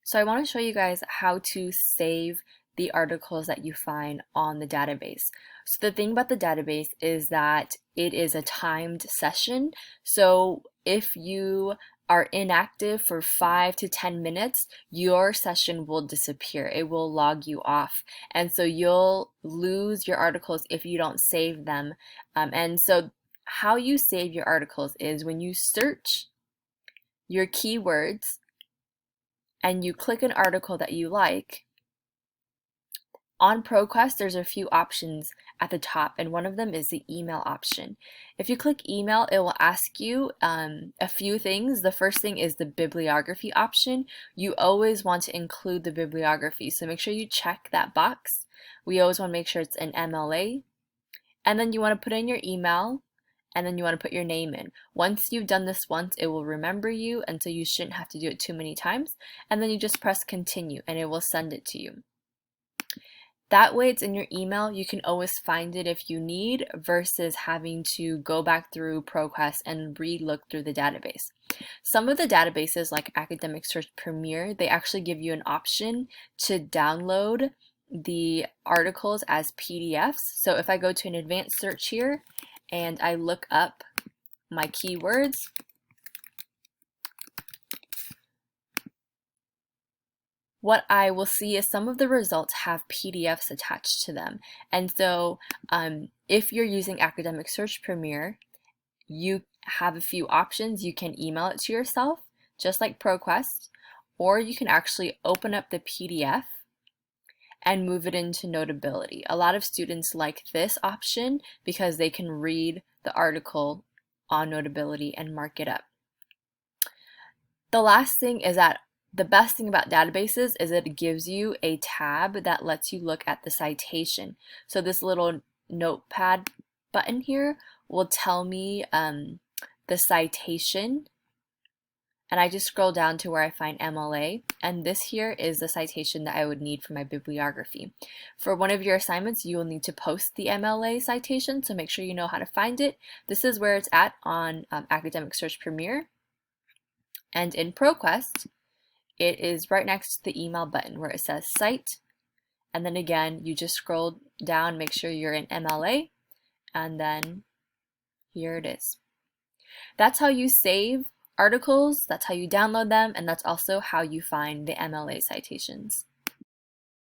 So I want to show you guys how to save the articles that you find on the database. So the thing about the database is that it is a timed session. So if you are inactive for 5 to 10 minutes, your session will disappear. It will log you off. And so you'll lose your articles if you don't save them. And so how you save your articles is when you search your keywords and you click an article that you like. On ProQuest, there's a few options at the top, and one of them is the email option. If you click email, it will ask you a few things. The first thing is the bibliography option. You always want to include the bibliography, so make sure you check that box. We always want to make sure it's an MLA. And then you want to put in your email, and then you want to put your name in. Once you've done this once, it will remember you, and so you shouldn't have to do it too many times. And then you just press continue, and it will send it to you. That way it's in your email. You can always find it if you need versus having to go back through ProQuest and re-look through the database. Some of the databases like Academic Search Premier, they actually give you an option to download the articles as PDFs. So if I go to an advanced search here and I look up my keywords, what I will see is some of the results have PDFs attached to them. And so if you're using Academic Search Premier, you have a few options. You can email it to yourself, just like ProQuest, or you can actually open up the PDF and move it into Notability. A lot of students like this option because they can read the article on Notability and mark it up. The last thing is that the best thing about databases is that it gives you a tab that lets you look at the citation. So this little notepad button here will tell me the citation, and I just scroll down to where I find MLA, and this here is the citation that I would need for my bibliography. For one of your assignments, you will need to post the MLA citation, so make sure you know how to find it. This is where it's at on Academic Search Premier, and in ProQuest, it is right next to the email button where it says Cite, and then again you just scroll down, make sure you're in MLA, and then here it is. That's how you save articles, that's how you download them, and that's also how you find the MLA citations.